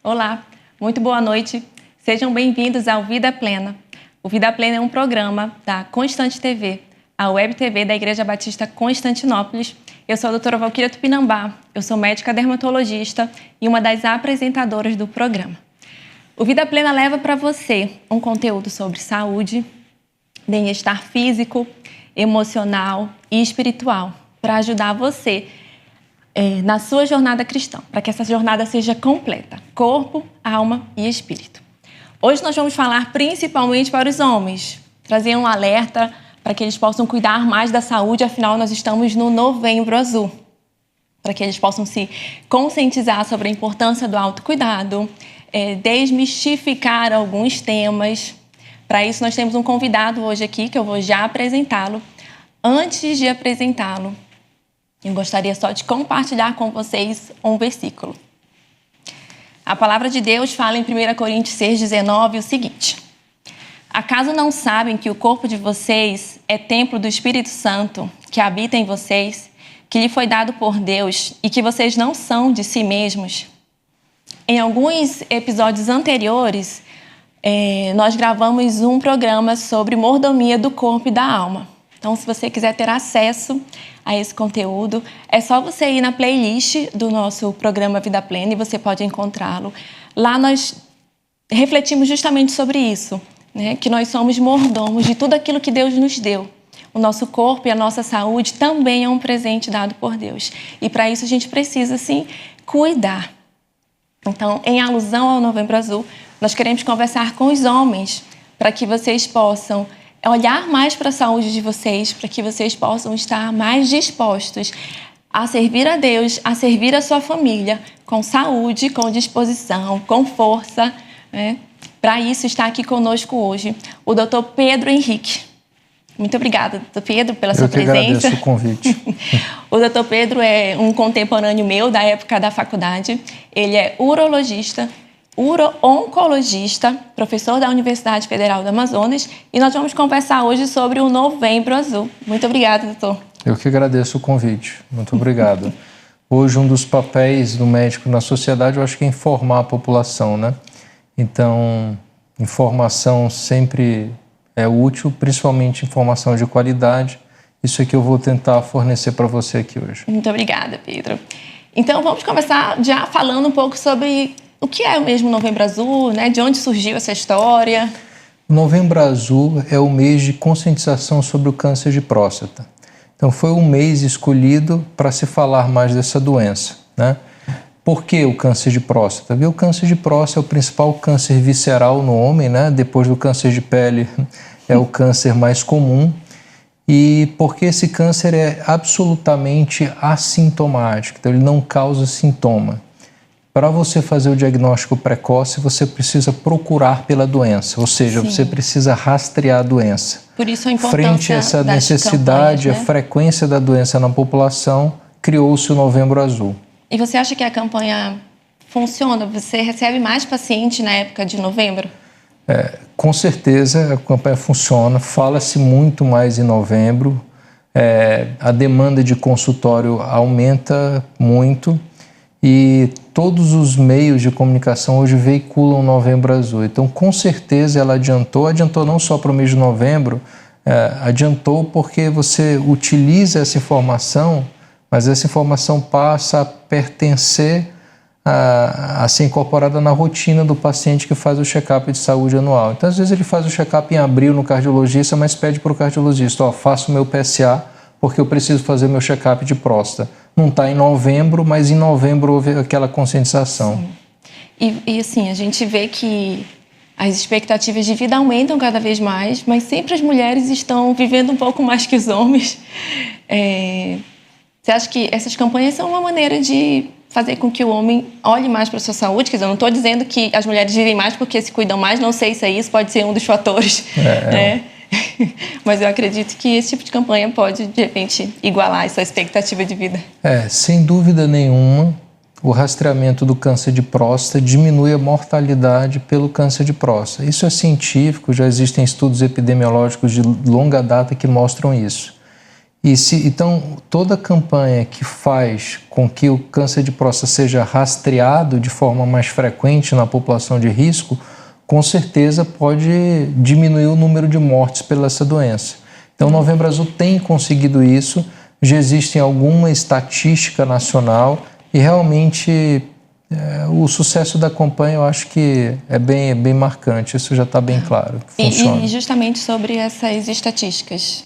Olá, muito boa noite. Sejam bem-vindos ao Vida Plena. O Vida Plena é um programa da Constante TV, a web TV da Igreja Batista Constantinópolis. Eu sou a doutora Valquíria Tupinambá, eu sou médica dermatologista e uma das apresentadoras do programa. O Vida Plena leva para você um conteúdo sobre saúde, bem-estar físico, emocional e espiritual, para ajudar você na sua jornada cristã, para que essa jornada seja completa, corpo, alma e espírito. Hoje nós vamos falar principalmente para os homens, trazer um alerta para que eles possam cuidar mais da saúde, afinal nós estamos no Novembro Azul, para que eles possam se conscientizar sobre a importância do autocuidado, desmistificar alguns temas. Para isso nós temos um convidado hoje aqui, que eu vou já apresentá-lo. Antes de apresentá-lo, eu gostaria só de compartilhar com vocês um versículo. A palavra de Deus fala em 1 Coríntios 6,19 o seguinte: acaso não sabem que o corpo de vocês é templo do Espírito Santo, que habita em vocês, que lhe foi dado por Deus e que vocês não são de si mesmos? Em alguns episódios anteriores, nós gravamos um programa sobre mordomia do corpo e da alma. Então, se você quiser ter acesso a esse conteúdo, é só você ir na playlist do nosso programa Vida Plena e você pode encontrá-lo. Lá nós refletimos justamente sobre isso, né? Que nós somos mordomos de tudo aquilo que Deus nos deu. O nosso corpo e a nossa saúde também é um presente dado por Deus. E para isso a gente precisa, sim, cuidar. Então, em alusão ao Novembro Azul, nós queremos conversar com os homens para que vocês possam olhar mais para a saúde de vocês, para que vocês possam estar mais dispostos a servir a Deus, a servir a sua família, com saúde, com disposição, com força, né? Para isso está aqui conosco hoje o Dr. Pedro Henrique. Muito obrigada, Dr. Pedro, pela sua presença. Eu que agradeço o convite. O Dr. Pedro é um contemporâneo meu da época da faculdade. Ele é urologista, uro-oncologista, professor da Universidade Federal do Amazonas, e nós vamos conversar hoje sobre o Novembro Azul. Muito obrigada, doutor. Eu que agradeço o convite. Muito obrigado. Hoje, um dos papéis do médico na sociedade, eu acho que é informar a população, né? Então, informação sempre é útil, principalmente informação de qualidade. Isso é que eu vou tentar fornecer para você aqui hoje. Muito obrigada, Pedro. Então, vamos começar já falando um pouco sobre o que é mesmo o Novembro Azul, né? De onde surgiu essa história? O Novembro Azul é o mês de conscientização sobre o câncer de próstata. Então, foi um mês escolhido para se falar mais dessa doença, né? Por que o câncer de próstata? O câncer de próstata é o principal câncer visceral no homem, né? Depois do câncer de pele, é o câncer mais comum. E porque esse câncer é absolutamente assintomático, então ele não causa sintoma. Para você fazer o diagnóstico precoce, você precisa procurar pela doença, ou seja, você precisa rastrear a doença. Por isso a importância frente a essa necessidade, campanhas, né? A frequência da doença na população, criou-se o Novembro Azul. E você acha que a campanha funciona? Você recebe mais pacientes na época de novembro? Com certeza a campanha funciona, fala-se muito mais em novembro, a demanda de consultório aumenta muito e todos os meios de comunicação hoje veiculam o Novembro Azul. Então, com certeza ela adiantou não só para o mês de novembro, adiantou porque você utiliza essa informação, mas essa informação passa a pertencer a ser incorporada na rotina do paciente que faz o check-up de saúde anual. Então, às vezes ele faz o check-up em abril no cardiologista, mas pede para o cardiologista, faça o meu PSA porque eu preciso fazer meu check-up de próstata. Não está em novembro, mas em novembro houve aquela conscientização. E assim, a gente vê que as expectativas de vida aumentam cada vez mais, mas sempre as mulheres estão vivendo um pouco mais que os homens. Você acha que essas campanhas são uma maneira de fazer com que o homem olhe mais para a sua saúde? Quer dizer, eu não estou dizendo que as mulheres vivem mais porque se cuidam mais, não sei se é isso, pode ser um dos fatores, né? Mas eu acredito que esse tipo de campanha pode, de repente, igualar essa expectativa de vida. Sem dúvida nenhuma, o rastreamento do câncer de próstata diminui a mortalidade pelo câncer de próstata. Isso é científico, já existem estudos epidemiológicos de longa data que mostram isso. Então, toda campanha que faz com que o câncer de próstata seja rastreado de forma mais frequente na população de risco, com certeza pode diminuir o número de mortes pela essa doença. Então, o Novembro Azul tem conseguido isso, já existe alguma estatística nacional e realmente o sucesso da campanha eu acho que é bem marcante, isso já está bem claro. Funciona. E justamente sobre essas estatísticas,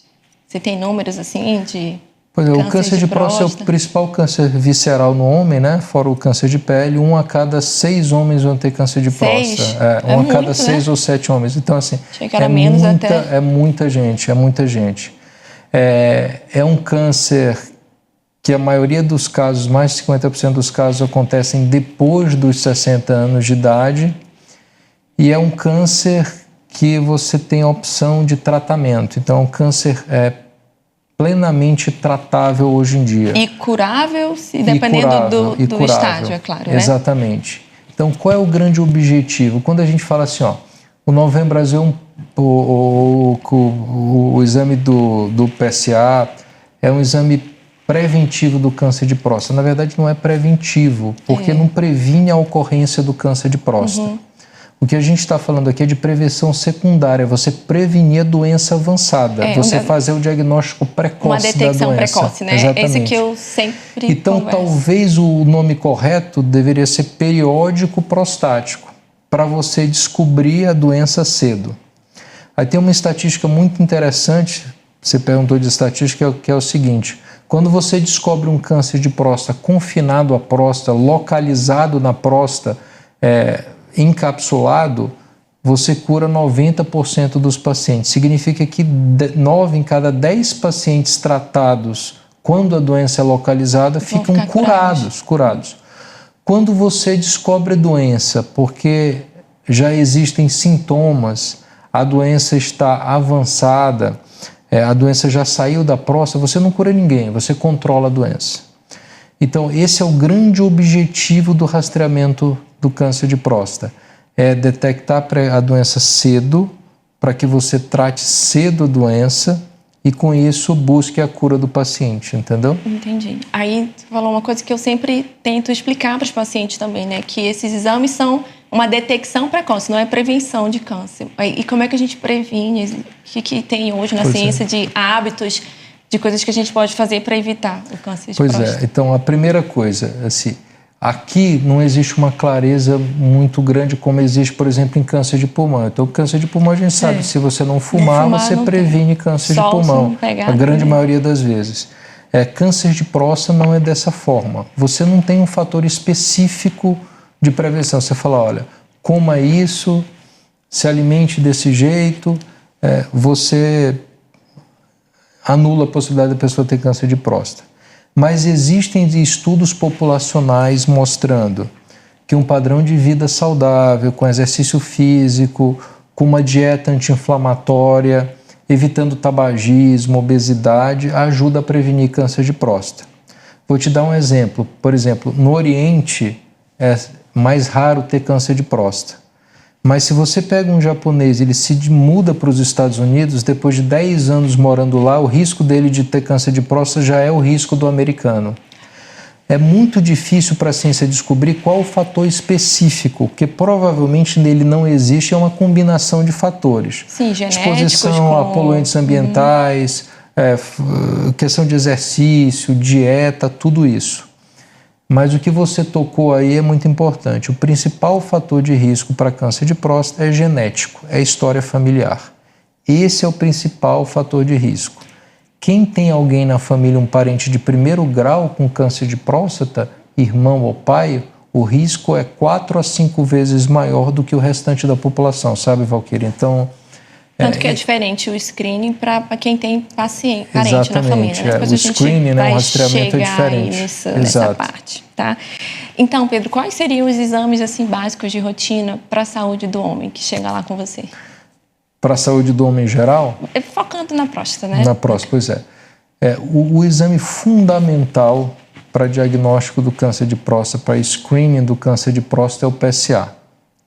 você tem números assim de... Pois é, o câncer de próstata é o principal câncer visceral no homem, né? Fora o câncer de pele, 1 a cada 6 homens vão ter câncer de próstata. Um a cada 6 ou 7 homens. Então, assim, é muita gente, é muita gente. É um câncer que a maioria dos casos, mais de 50% dos casos, acontecem depois dos 60 anos de idade. E é um câncer que você tem a opção de tratamento. Então, é um câncer plenamente tratável hoje em dia. E curável, dependendo do estágio, é claro, né? Exatamente. Então, qual é o grande objetivo? Quando a gente fala assim, o Novembro Azul, o exame do PSA é um exame preventivo do câncer de próstata. Na verdade, não é preventivo, porque não previne a ocorrência do câncer de próstata. Uhum. O que a gente está falando aqui é de prevenção secundária, você prevenir a doença avançada, você fazer o diagnóstico precoce da doença. Uma detecção precoce, né? Exatamente. Esse que eu sempre Então, talvez o nome correto deveria ser periódico prostático, para você descobrir a doença cedo. Aí tem uma estatística muito interessante, você perguntou de estatística, que é o seguinte: quando você descobre um câncer de próstata confinado à próstata, localizado na próstata, encapsulado, você cura 90% dos pacientes. Significa que 9 em cada 10 pacientes tratados quando a doença é localizada ficam curados. Quando você descobre a doença, porque já existem sintomas, a doença está avançada, a doença já saiu da próstata, você não cura ninguém, você controla a doença. Então, esse é o grande objetivo do rastreamento do câncer de próstata, é detectar a doença cedo, para que você trate cedo a doença e com isso busque a cura do paciente, entendeu? Entendi. Aí você falou uma coisa que eu sempre tento explicar para os pacientes também, né? Que esses exames são uma detecção precoce, não é prevenção de câncer. E como é que a gente previne? O que tem hoje na ciência de hábitos, de coisas que a gente pode fazer para evitar o câncer de próstata? Pois é, então a primeira coisa, assim, aqui não existe uma clareza muito grande como existe, por exemplo, em câncer de pulmão. Então, o câncer de pulmão a gente sabe, se você não fumar, você previne câncer de pulmão, a grande maioria das vezes. Câncer de próstata não é dessa forma. Você não tem um fator específico de prevenção. Você fala, olha, coma isso, se alimente desse jeito, você anula a possibilidade da pessoa ter câncer de próstata. Mas existem estudos populacionais mostrando que um padrão de vida saudável, com exercício físico, com uma dieta anti-inflamatória, evitando tabagismo, obesidade, ajuda a prevenir câncer de próstata. Vou te dar um exemplo. Por exemplo, no Oriente é mais raro ter câncer de próstata. Mas se você pega um japonês e ele se muda para os Estados Unidos, depois de 10 anos morando lá, o risco dele de ter câncer de próstata já é o risco do americano. É muito difícil para a ciência descobrir qual o fator específico, porque provavelmente nele não existe, é uma combinação de fatores. Sim, genéticos, exposição a poluentes ambientais, questão de exercício, dieta, tudo isso. Mas o que você tocou aí é muito importante. O principal fator de risco para câncer de próstata é genético, é história familiar. Esse é o principal fator de risco. Quem tem alguém na família, um parente de primeiro grau com câncer de próstata, irmão ou pai, o risco é 4 a 5 vezes maior do que o restante da população, sabe, Valquíria? Então, tanto que é diferente o screening para quem tem parente na família. Né? O screening, né, o rastreamento é diferente. Nessa parte, tá? Então, Pedro, quais seriam os exames assim, básicos de rotina para a saúde do homem que chega lá com você? Para a saúde do homem em geral? Focando na próstata, né? Na próstata, pois é. O exame fundamental para diagnóstico do câncer de próstata, para screening do câncer de próstata é o PSA.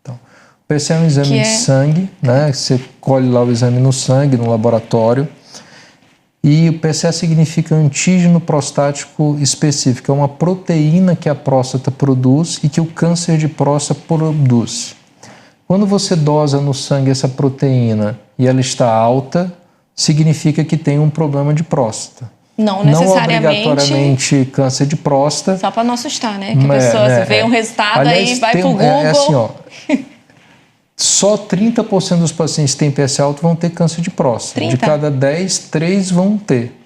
O PSA é um exame de sangue, né? Você colhe lá o exame no sangue, no laboratório. E o PSA significa antígeno prostático específico, é uma proteína que a próstata produz e que o câncer de próstata produz. Quando você dosa no sangue essa proteína e ela está alta, significa que tem um problema de próstata. Não necessariamente. Não obrigatoriamente câncer de próstata. Só para não assustar, né? Que a pessoa vê um resultado. Aliás, aí vai pro Google. É assim, ó. Só 30% dos pacientes que têm PSA alto vão ter câncer de próstata. 30? De cada 10, 3 vão ter.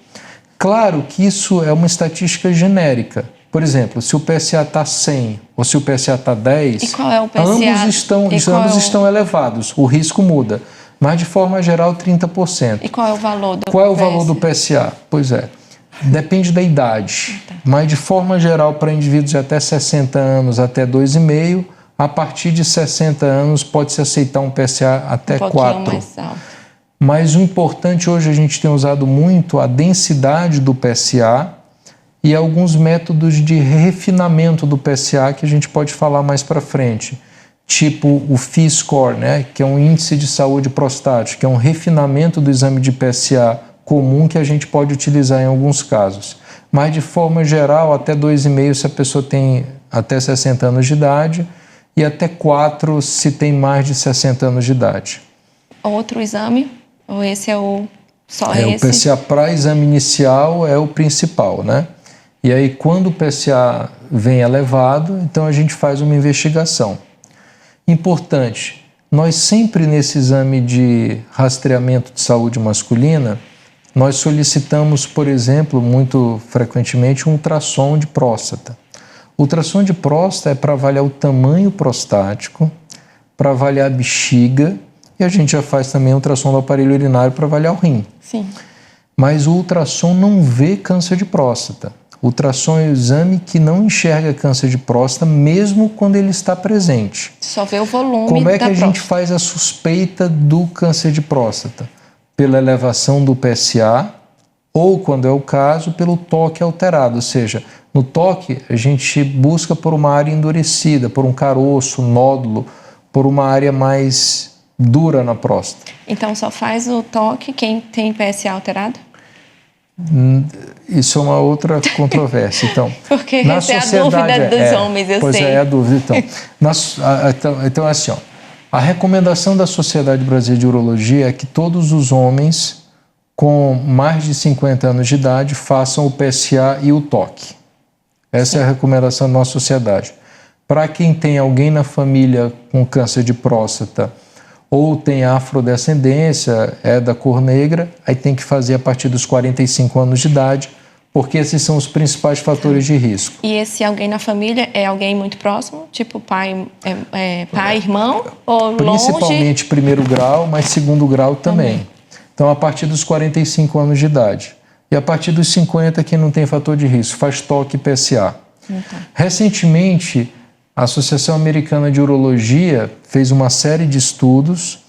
Claro que isso é uma estatística genérica. Por exemplo, se o PSA está 100 ou se o PSA está 10, e qual é o PSA? ambos estão elevados, o risco muda. Mas, de forma geral, 30%. E qual é o valor do PSA? Qual é o valor do PSA? Pois é, depende da idade. Mas, de forma geral, para indivíduos de até 60 anos, até 2,5, a partir de 60 anos pode-se aceitar um PSA até 4. Mais alto. Mas o importante hoje, a gente tem usado muito a densidade do PSA e alguns métodos de refinamento do PSA que a gente pode falar mais para frente. Tipo o Phi-score, né, que é um índice de saúde prostática, que é um refinamento do exame de PSA comum que a gente pode utilizar em alguns casos. Mas, de forma geral, até 2,5 se a pessoa tem até 60 anos de idade e até 4 se tem mais de 60 anos de idade. Outro exame? Ou esse é o só esse? O PSA para exame inicial é o principal, né? E aí, quando o PSA vem elevado, então a gente faz uma investigação. Importante, nós sempre nesse exame de rastreamento de saúde masculina, nós solicitamos, por exemplo, muito frequentemente, um ultrassom de próstata. O ultrassom de próstata é para avaliar o tamanho prostático, para avaliar a bexiga, e a gente já faz também ultrassom do aparelho urinário para avaliar o rim. Sim. Mas o ultrassom não vê câncer de próstata. O ultrassom é o exame que não enxerga câncer de próstata, mesmo quando ele está presente. Só vê o volume da Como é que a gente próstata. faz a suspeita do câncer de próstata? Pela elevação do PSA ou, quando é o caso, pelo toque alterado. Ou seja, no toque a gente busca por uma área endurecida, por um caroço, nódulo, por uma área mais dura na próstata. Então só faz o toque quem tem PSA alterado? Isso é uma outra controvérsia. Então, porque essa é a dúvida dos homens, eu sei. Pois é a dúvida. Então, assim, ó, a recomendação da Sociedade Brasileira de Urologia é que todos os homens com mais de 50 anos de idade façam o PSA e o toque. Essa é a recomendação da nossa sociedade. Para quem tem alguém na família com câncer de próstata ou tem afrodescendência, é da cor negra, aí tem que fazer a partir dos 45 anos de idade, porque esses são os principais fatores de risco. E esse alguém na família é alguém muito próximo? Tipo pai, irmão ou longe? Principalmente primeiro grau, mas segundo grau também. Então, a partir dos 45 anos de idade. E a partir dos 50, quem não tem fator de risco, faz toque PSA. Recentemente, a Associação Americana de Urologia fez uma série de estudos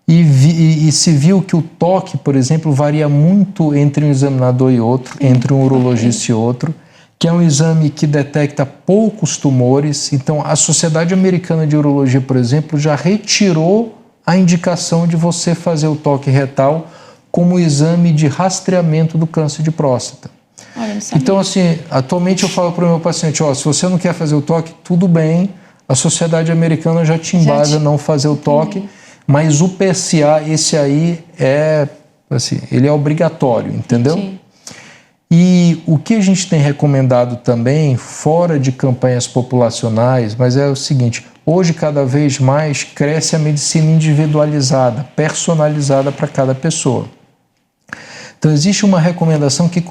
e se viu que o toque, por exemplo, varia muito entre um examinador e outro, entre um urologista e outro, que é um exame que detecta poucos tumores. Então, a Sociedade Americana de Urologia, por exemplo, já retirou a indicação de você fazer o toque retal como exame de rastreamento do câncer de próstata. Olha, não sabia. Então, assim, atualmente eu falo para o meu paciente, ó, se você não quer fazer o toque, tudo bem, a Sociedade Americana já te embasa não fazer o toque, mas o PSA, esse aí é, assim, ele é obrigatório, entendeu? Entendi. E o que a gente tem recomendado também, fora de campanhas populacionais, mas é o seguinte, hoje cada vez mais cresce a medicina individualizada, personalizada para cada pessoa. Então existe uma recomendação que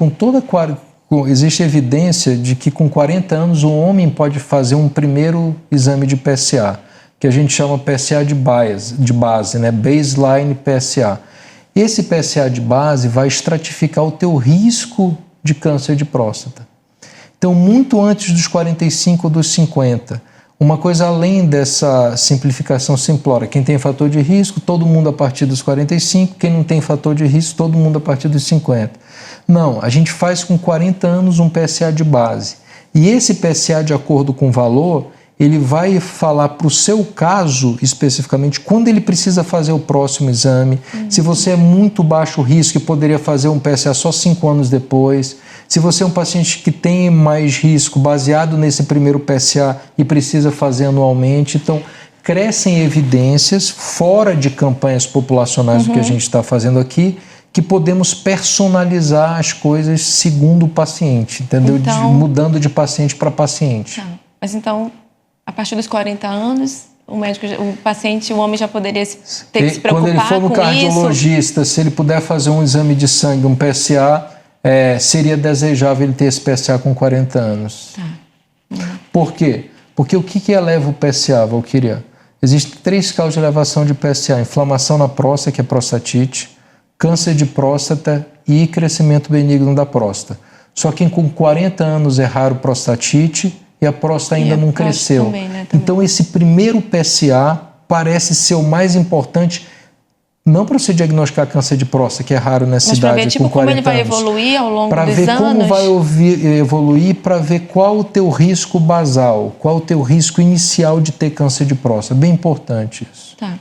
existe evidência de que com 40 anos o homem pode fazer um primeiro exame de PSA, que a gente chama PSA de base, né? Baseline PSA. Esse PSA de base vai estratificar o teu risco de câncer de próstata. Então, muito antes dos 45 ou dos 50, uma coisa além dessa simplificação simplória, quem tem fator de risco, todo mundo a partir dos 45, quem não tem fator de risco, todo mundo a partir dos 50. Não, a gente faz com 40 anos um PSA de base. E esse PSA, de acordo com o valor, ele vai falar para o seu caso, especificamente, quando ele precisa fazer o próximo exame, se você é muito baixo risco e poderia fazer um PSA só 5 anos depois, se você é um paciente que tem mais risco baseado nesse primeiro PSA e precisa fazer anualmente. Então, crescem evidências fora de campanhas populacionais do que a gente está fazendo aqui, que podemos personalizar as coisas segundo o paciente, entendeu? Então, mudando de paciente para paciente. Tá. Mas então, a partir dos 40 anos, o médico, o paciente, o homem já poderia ter que se preocupar com isso? Quando ele for no cardiologista, se ele puder fazer um exame de sangue, um PSA, seria desejável ele ter esse PSA com 40 anos. Tá. Por quê? Porque o que eleva o PSA, Valquíria? Existem 3 causas de elevação de PSA: inflamação na próstata, que é prostatite, câncer de próstata e crescimento benigno da próstata. Só que com 40 anos é raro prostatite e a próstata ainda não cresceu. Também, né? Então esse primeiro PSA parece ser o mais importante, não para você diagnosticar câncer de próstata, que é raro nessa idade, ver, tipo, com 40 como ele vai anos. evoluir ao longo dos Para anos. ver como vai evoluir, para ver qual o teu risco basal, qual o teu risco inicial de ter câncer de próstata. Bem importante isso. Tá.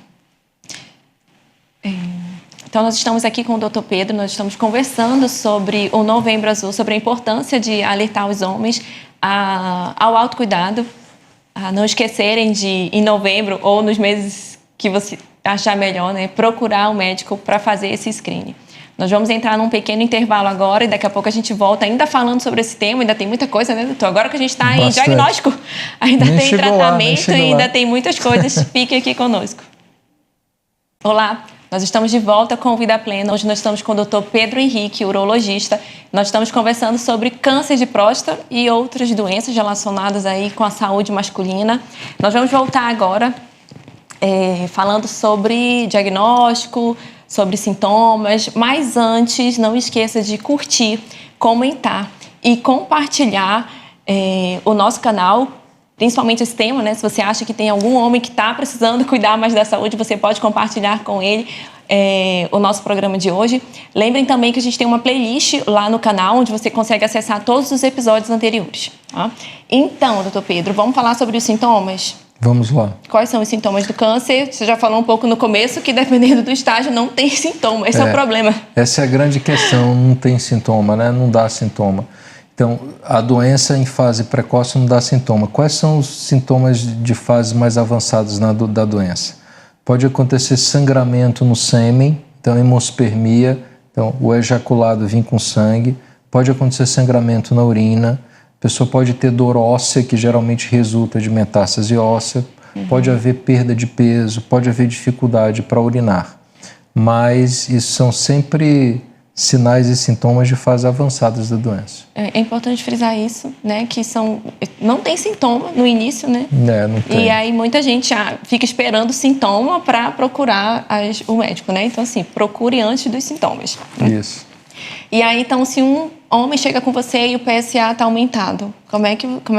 Então, nós estamos aqui com o Dr. Pedro, nós estamos conversando sobre o Novembro Azul, sobre a importância de alertar os homens ao autocuidado, a não esquecerem de, em novembro ou nos meses que você achar melhor, né, procurar um médico para fazer esse screening. Nós vamos entrar num pequeno intervalo agora e daqui a pouco a gente volta ainda falando sobre esse tema. Ainda tem muita coisa, né, doutor? Agora que a gente está em diagnóstico, ainda tem tratamento e ainda tem muitas coisas. Fique aqui conosco. Olá, nós estamos de volta com o Vida Plena. Hoje nós estamos com o doutor Pedro Henrique, urologista. Nós estamos conversando sobre câncer de próstata e outras doenças relacionadas aí com a saúde masculina. Nós vamos voltar agora falando sobre diagnóstico, sobre sintomas, mas antes não esqueça de curtir, comentar e compartilhar o nosso canal, principalmente esse tema, né? Se você acha que tem algum homem que está precisando cuidar mais da saúde, você pode compartilhar com ele o nosso programa de hoje. Lembrem também que a gente tem uma playlist lá no canal, onde você consegue acessar todos os episódios anteriores. Tá? Então, doutor Pedro, vamos falar sobre os sintomas? Vamos lá. Quais são os sintomas do câncer? Você já falou um pouco no começo que, dependendo do estágio, não tem sintoma. Esse é o problema. Essa é a grande questão, não tem sintoma, né? Não dá sintoma. Então, a doença em fase precoce não dá sintoma. Quais são os sintomas de fases mais avançadas da doença? Pode acontecer sangramento no sêmen, então hemospermia, então o ejaculado vir com sangue. Pode acontecer sangramento na urina. A pessoa pode ter dor óssea, que geralmente resulta de metástase óssea. Pode haver perda de peso, pode haver dificuldade para urinar. Mas isso são sempre sinais e sintomas de fases avançadas da doença. É importante frisar isso, né? Que não tem sintoma no início, né? Não tem. E aí muita gente fica esperando sintoma para procurar o médico, né? Então, assim, procure antes dos sintomas. Né? Isso. E aí, então, se um homem chega com você e o PSA está aumentado, como é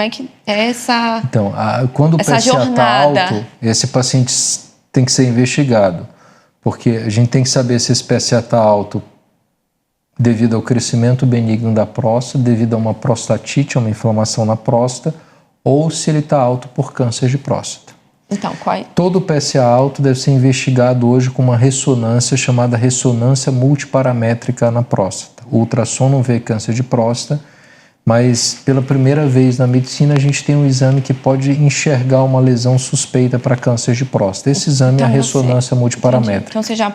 que é essa Então, quando o PSA está alto, esse paciente tem que ser investigado, porque a gente tem que saber se esse PSA está alto devido ao crescimento benigno da próstata, devido a uma prostatite, uma inflamação na próstata, ou se ele está alto por câncer de próstata. Então, qual é? Todo PSA alto deve ser investigado hoje com uma ressonância chamada ressonância multiparamétrica na próstata. O ultrassom não vê câncer de próstata, mas pela primeira vez na medicina a gente tem um exame que pode enxergar uma lesão suspeita para câncer de próstata. Esse exame é a ressonância multiparamétrica. Então você já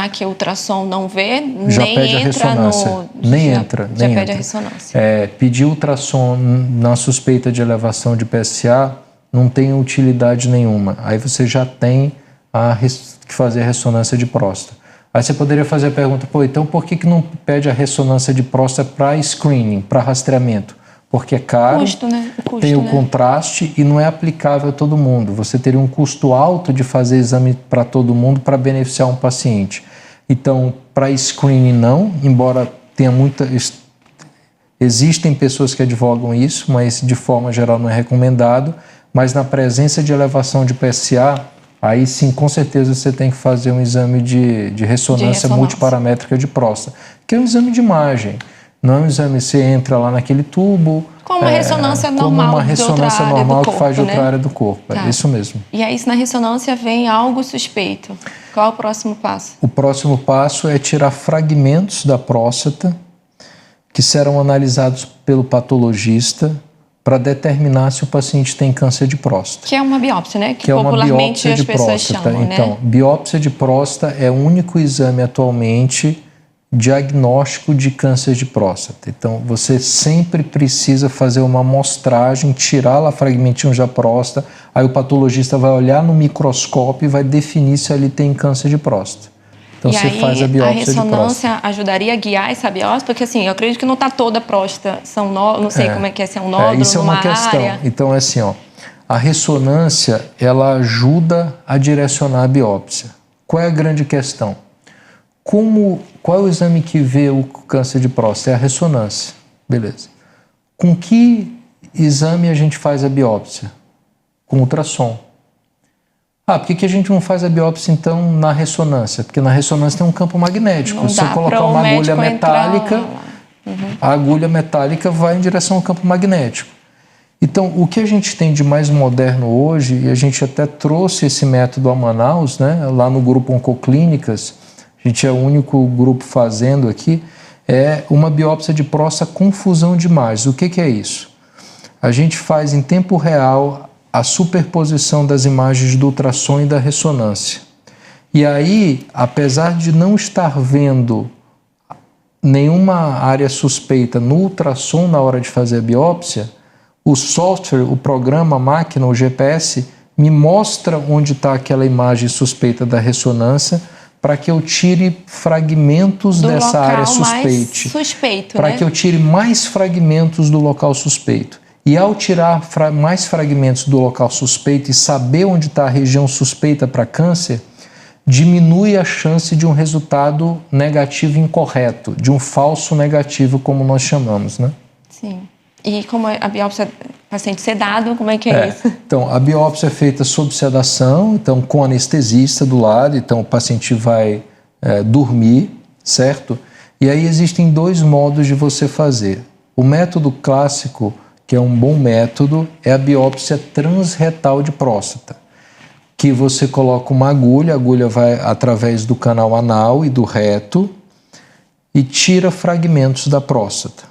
que o ultrassom não vê, já nem pede entra a ressonância. Já pede a ressonância. Pedir ultrassom na suspeita de elevação de PSA não tem utilidade nenhuma. Aí você já tem que fazer a ressonância de próstata. Aí você poderia fazer a pergunta, então por que não pede a ressonância de próstata para screening, para rastreamento? Porque é caro, tem o contraste e não é aplicável a todo mundo. Você teria um custo alto de fazer exame para todo mundo para beneficiar um paciente. Então, para screening não, embora tenha existem pessoas que advogam isso, mas de forma geral não é recomendado. Mas na presença de elevação de PSA, aí sim, com certeza você tem que fazer um exame de ressonância multiparamétrica de próstata, que é um exame de imagem. Não é um exame que você entra lá naquele tubo, Como uma ressonância normal como uma de outra ressonância área normal do corpo, que faz de outra né? área do corpo. Tá. É isso mesmo. E aí, se na ressonância vem algo suspeito, qual é o próximo passo? O próximo passo é tirar fragmentos da próstata que serão analisados pelo patologista para determinar se o paciente tem câncer de próstata. Que é uma biópsia, né? Que é uma popularmente biópsia as de pessoas próstata. chamam, Então, né? biópsia de próstata é o único exame atualmente diagnóstico de câncer de próstata. Então, você sempre precisa fazer uma amostragem, tirar lá fragmentinhos da próstata, aí o patologista vai olhar no microscópio e vai definir se ali tem câncer de próstata. Então, você faz a biópsia de próstata. A ressonância ajudaria a guiar essa biópsia? Porque, assim, eu acredito que não está toda a próstata, são não sei como é que é, se é um nódulo, isso é uma questão. área. Então, é assim, ó, a ressonância, ela ajuda a direcionar a biópsia. Qual é a grande questão? Qual é o exame que vê o câncer de próstata? É a ressonância. Beleza. Com que exame a gente faz a biópsia? Com ultrassom. Por que a gente não faz a biópsia, então, na ressonância? Porque na ressonância tem um campo magnético. Não Se eu colocar uma agulha metálica, a agulha metálica vai em direção ao campo magnético. Então, o que a gente tem de mais moderno hoje, e a gente até trouxe esse método a Manaus, né, lá no grupo Oncoclínicas, a gente é o único grupo fazendo aqui, é uma biópsia de próstata com fusão de imagens. O que é isso? A gente faz em tempo real a superposição das imagens do ultrassom e da ressonância. E aí, apesar de não estar vendo nenhuma área suspeita no ultrassom na hora de fazer a biópsia, o software, o programa, a máquina, o GPS, me mostra onde está aquela imagem suspeita da ressonância para que eu tire fragmentos dessa área suspeita. Para que eu tire mais fragmentos do local suspeito. E ao tirar mais fragmentos do local suspeito e saber onde está a região suspeita para câncer, diminui a chance de um resultado negativo incorreto, de um falso negativo, como nós chamamos, né? Sim. E como a biópsia, paciente sedado, como é que é isso? Então, a biópsia é feita sob sedação, então com anestesista do lado, então o paciente vai dormir, certo? E aí existem dois modos de você fazer. O método clássico, que é um bom método, é a biópsia transretal de próstata, que você coloca uma agulha, a agulha vai através do canal anal e do reto e tira fragmentos da próstata.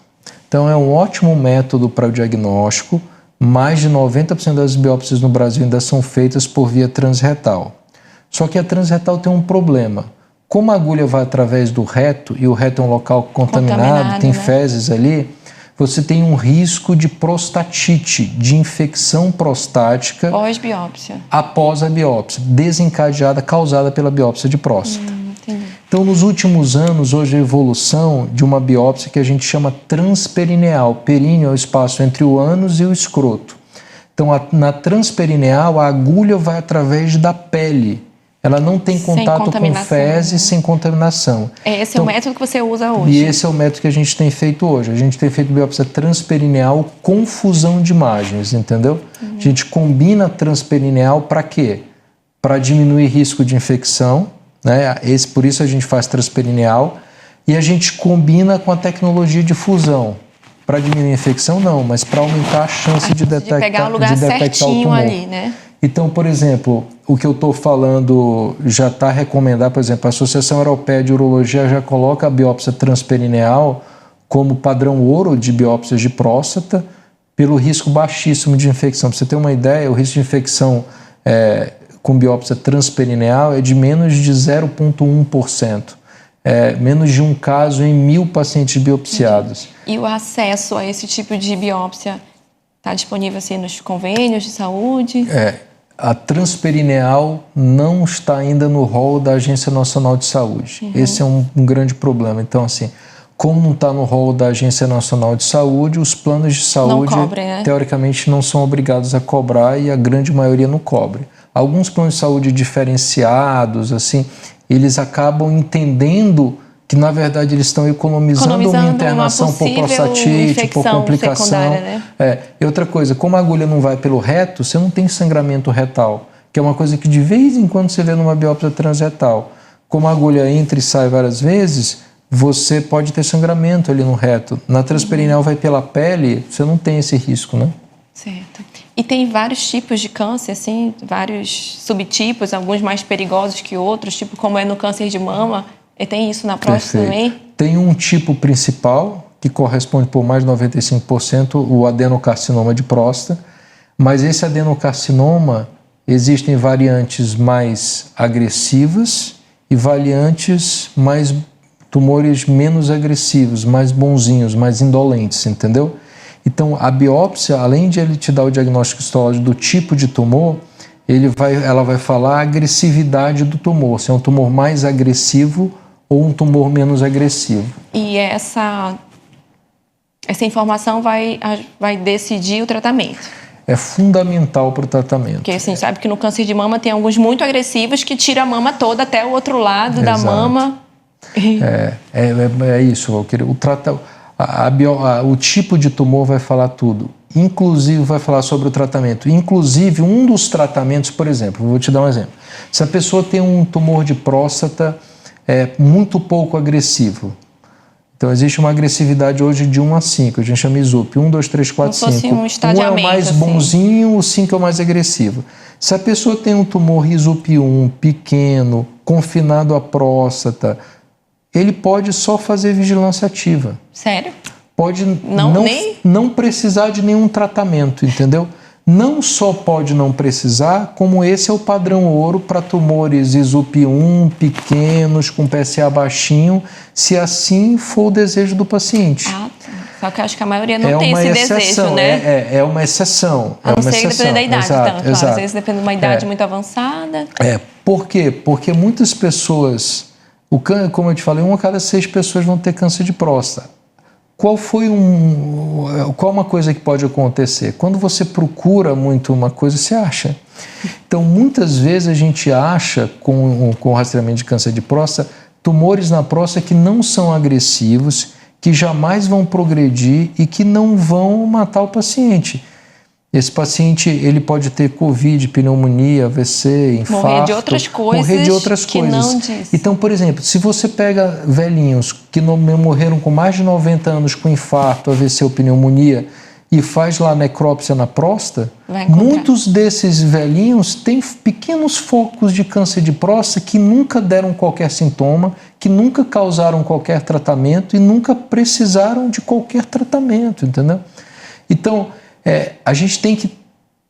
Então é um ótimo método para o diagnóstico, mais de 90% das biópsias no Brasil ainda são feitas por via transretal. Só que a transretal tem um problema. Como a agulha vai através do reto, e o reto é um local contaminado tem fezes ali, você tem um risco de prostatite, de infecção prostática pós-biópsia. Após a biópsia, desencadeada, causada pela biópsia de próstata. Então, nos últimos anos, hoje a evolução de uma biópsia que a gente chama transperineal. Períneo é o espaço entre o ânus e o escroto. Então, na transperineal, a agulha vai através da pele. Ela não tem contato com fezes, sem contaminação. Esse é o método que você usa hoje. E esse é o método que a gente tem feito hoje. A gente tem feito biópsia transperineal com fusão de imagens, entendeu? A gente combina a transperineal para quê? Para diminuir risco de infecção, né? Por isso a gente faz transperineal. E a gente combina com a tecnologia de fusão. Para diminuir a infecção, não, mas para aumentar a chance de detectar, pegar o lugar certinho ali, né? Então, por exemplo, o que eu estou falando já está recomendado, por exemplo, a Associação Europeia de Urologia já coloca a biópsia transperineal como padrão ouro de biópsias de próstata pelo risco baixíssimo de infecção. Para você ter uma ideia, o risco de infecção com biópsia transperineal é de menos de 0,1%. Menos de um caso em 1.000 pacientes biopsiados. E o acesso a esse tipo de biópsia está disponível assim, nos convênios de saúde? A transperineal não está ainda no rol da Agência Nacional de Saúde. Esse é um grande problema. Então, assim, como não está no rol da Agência Nacional de Saúde, os planos de saúde, teoricamente, não são obrigados a cobrar e a grande maioria não cobre. Alguns planos de saúde diferenciados, assim, eles acabam entendendo que, na verdade, eles estão economizando uma internação por prostatite, por complicação. Né? E outra coisa, como a agulha não vai pelo reto, você não tem sangramento retal, que é uma coisa que de vez em quando você vê numa biópsia transretal. Como a agulha entra e sai várias vezes, você pode ter sangramento ali no reto. Na transperineal vai pela pele, você não tem esse risco, né? Certo. E tem vários tipos de câncer, assim, vários subtipos, alguns mais perigosos que outros, tipo como é no câncer de mama. E tem isso na próstata também? Tem um tipo principal, que corresponde por mais de 95%, o adenocarcinoma de próstata. Mas esse adenocarcinoma, existem variantes mais agressivas e variantes mais tumores menos agressivos, mais bonzinhos, mais indolentes, entendeu? Então, a biópsia, além de ele te dar o diagnóstico histológico do tipo de tumor, ela vai falar a agressividade do tumor, se é um tumor mais agressivo ou um tumor menos agressivo. E essa informação vai decidir o tratamento? É fundamental para o tratamento. Porque assim, sabe que no câncer de mama tem alguns muito agressivos que tiram a mama toda até o outro lado da mama. É isso, Valquíria. O tipo de tumor vai falar tudo. Inclusive, vai falar sobre o tratamento. Inclusive, um dos tratamentos, por exemplo, vou te dar um exemplo. Se a pessoa tem um tumor de próstata muito pouco agressivo, então existe uma agressividade hoje de 1 a 5, a gente chama ISUP, 1, 2, 3, 4, 5. Como um estadiamento, 1 é o mais bonzinho, o 5 é o mais agressivo. Se a pessoa tem um tumor ISUP 1, pequeno, confinado à próstata, ele pode só fazer vigilância ativa. Sério? Pode não precisar de nenhum tratamento, entendeu? Não só pode não precisar, como esse é o padrão ouro para tumores ISUP1, pequenos, com PSA baixinho, se assim for o desejo do paciente. Só que eu acho que a maioria não tem esse desejo, né? É uma exceção. A não ser que depende da idade, exato, então. Claro, às vezes depende de uma idade muito avançada. Por quê? Porque muitas pessoas, como eu te falei, 1 a cada 6 pessoas vão ter câncer de próstata. Qual uma coisa que pode acontecer? Quando você procura muito uma coisa, você acha. Então, muitas vezes a gente acha, com o rastreamento de câncer de próstata, tumores na próstata que não são agressivos, que jamais vão progredir e que não vão matar o paciente. Esse paciente, ele pode ter Covid, pneumonia, AVC, infarto. Morrer de outras coisas. Não diz. Então, por exemplo, se você pega velhinhos que morreram com mais de 90 anos com infarto, AVC ou pneumonia e faz lá necrópsia na próstata, muitos desses velhinhos têm pequenos focos de câncer de próstata que nunca deram qualquer sintoma, que nunca causaram qualquer tratamento e nunca precisaram de qualquer tratamento, entendeu? Então, a gente tem que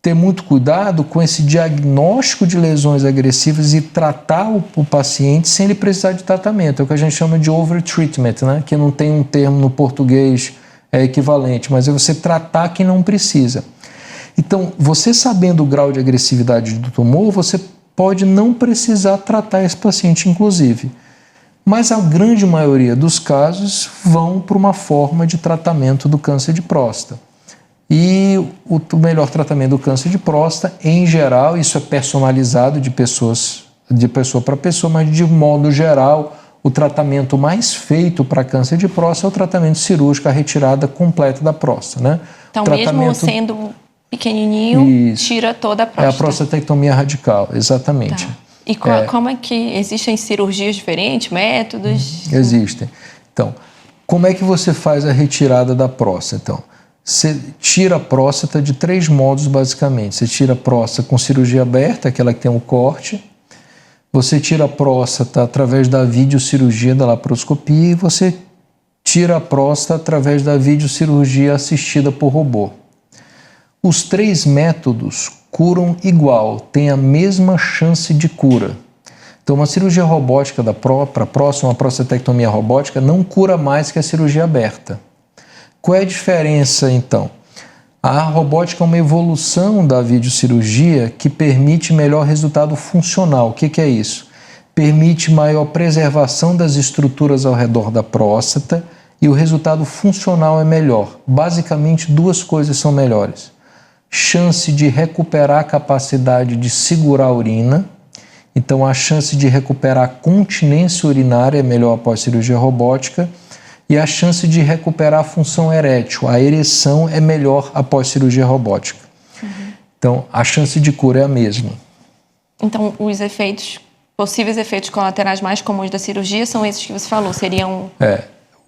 ter muito cuidado com esse diagnóstico de lesões agressivas e tratar o paciente sem ele precisar de tratamento. É o que a gente chama de overtreatment, né? Que não tem um termo no português equivalente, mas é você tratar quem não precisa. Então, você sabendo o grau de agressividade do tumor, você pode não precisar tratar esse paciente, inclusive. Mas a grande maioria dos casos vão para uma forma de tratamento do câncer de próstata. E o melhor tratamento do câncer de próstata, em geral, isso é personalizado de pessoa para pessoa, mas de modo geral, o tratamento mais feito para câncer de próstata é o tratamento cirúrgico, a retirada completa da próstata, né? Então, mesmo sendo pequenininho, tira toda a próstata. É a prostatectomia radical, exatamente. Tá. E como é que existem cirurgias diferentes, métodos? Existem. Então, como é que você faz a retirada da próstata? Então, você tira a próstata de 3 modos, basicamente. Você tira a próstata com cirurgia aberta, aquela que tem um corte. Você tira a próstata através da videocirurgia, da laparoscopia. E você tira a próstata através da videocirurgia assistida por robô. Os 3 métodos curam igual, têm a mesma chance de cura. Então, uma cirurgia robótica para a próstata, uma prostatectomia robótica, não cura mais que a cirurgia aberta. Qual é a diferença, então? A robótica é uma evolução da videocirurgia que permite melhor resultado funcional. O que é isso? Permite maior preservação das estruturas ao redor da próstata e o resultado funcional é melhor. Basicamente, 2 coisas são melhores. Chance de recuperar a capacidade de segurar a urina. Então, a chance de recuperar a continência urinária é melhor após cirurgia robótica. E a chance de recuperar a função erétil, a ereção, é melhor após cirurgia robótica. Então, a chance de cura é a mesma. Então, os efeitos possíveis efeitos colaterais mais comuns da cirurgia são esses que você falou, seriam...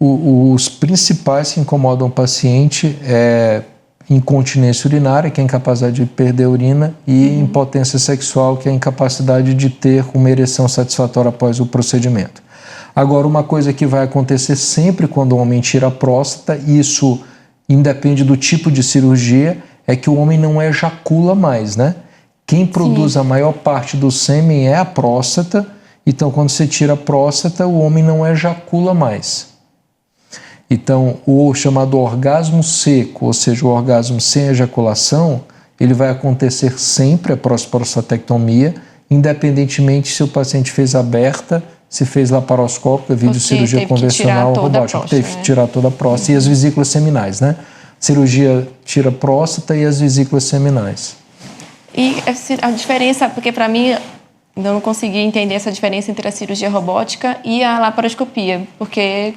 Os principais que incomodam o paciente é incontinência urinária, que é a incapacidade de perder a urina, e impotência sexual, que é a incapacidade de ter uma ereção satisfatória após o procedimento. Agora, uma coisa que vai acontecer sempre quando o homem tira a próstata, e isso independe do tipo de cirurgia, é que o homem não ejacula mais, né? Quem produz a maior parte do sêmen é a próstata, então quando você tira a próstata, o homem não ejacula mais. Então, o chamado orgasmo seco, ou seja, o orgasmo sem ejaculação, ele vai acontecer sempre após a prostatectomia, independentemente se o paciente fez aberta, se fez laparoscópica, videocirurgia convencional ou robótica. Teve que tirar toda a próstata e as vesículas seminais, né? Cirurgia tira a próstata e as vesículas seminais. E a diferença, porque para mim, eu não consegui entender essa diferença entre a cirurgia robótica e a laparoscopia, porque...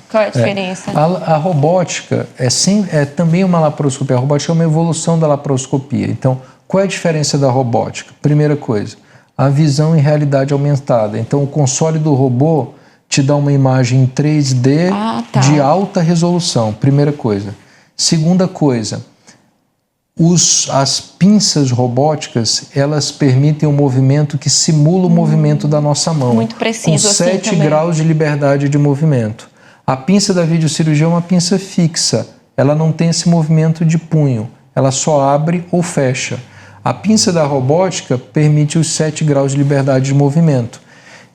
Qual é a diferença? A robótica é também uma laparoscopia. A robótica é uma evolução da laparoscopia. Então, qual é a diferença da robótica? Primeira coisa, a visão em realidade aumentada. Então, o console do robô te dá uma imagem em 3D de alta resolução. Primeira coisa. Segunda coisa, as pinças robóticas, elas permitem um movimento que simula o movimento da nossa mão. Muito preciso, com 7 graus de liberdade de movimento. A pinça da videocirurgia é uma pinça fixa, ela não tem esse movimento de punho, ela só abre ou fecha. A pinça da robótica permite os 7 graus de liberdade de movimento.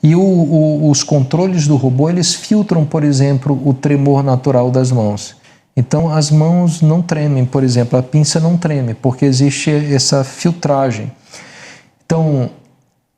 E os controles do robô, eles filtram, por exemplo, o tremor natural das mãos. Então, as mãos não tremem, por exemplo, a pinça não treme, porque existe essa filtragem. Então,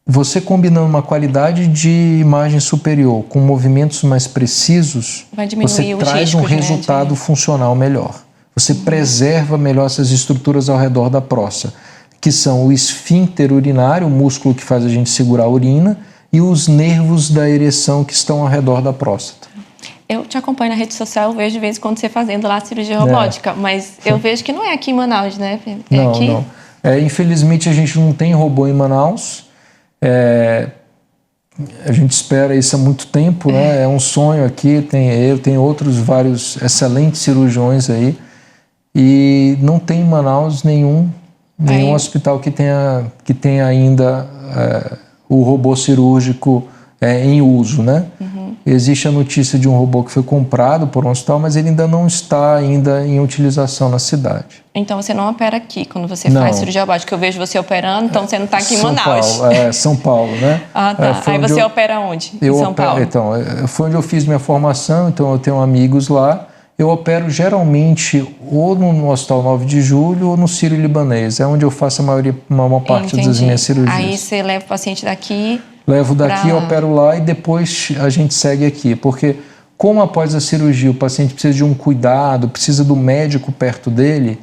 você combinando uma qualidade de imagem superior com movimentos mais precisos, você traz um resultado funcional melhor. Você preserva melhor essas estruturas ao redor da próstata, que são o esfíncter urinário, o músculo que faz a gente segurar a urina, e os nervos da ereção que estão ao redor da próstata. Eu te acompanho na rede social, eu vejo de vez em quando você fazendo lá a cirurgia robótica, mas eu vejo que não é aqui em Manaus, né? Não, aqui? Não. Infelizmente a gente não tem robô em Manaus. A gente espera isso há muito tempo, né? É um sonho aqui, tem outros vários excelentes cirurgiões aí, e não tem em Manaus nenhum hospital que tenha ainda o robô cirúrgico em uso, né? Existe a notícia de um robô que foi comprado por um hospital, mas ele ainda não está em utilização na cidade. Então você não opera aqui quando você faz cirurgia robótica? Eu vejo você operando, então você não está aqui em Manaus. São Paulo, né? Aí você opera onde? Em São Paulo? Então, foi onde eu fiz minha formação, então eu tenho amigos lá. Eu opero geralmente ou no Hospital 9 de Julho ou no Sírio-Libanês. É onde eu faço a maior parte das minhas cirurgias. Aí você leva o paciente daqui... Levo daqui, opero lá e depois a gente segue aqui. Porque como após a cirurgia o paciente precisa de um cuidado, precisa do médico perto dele,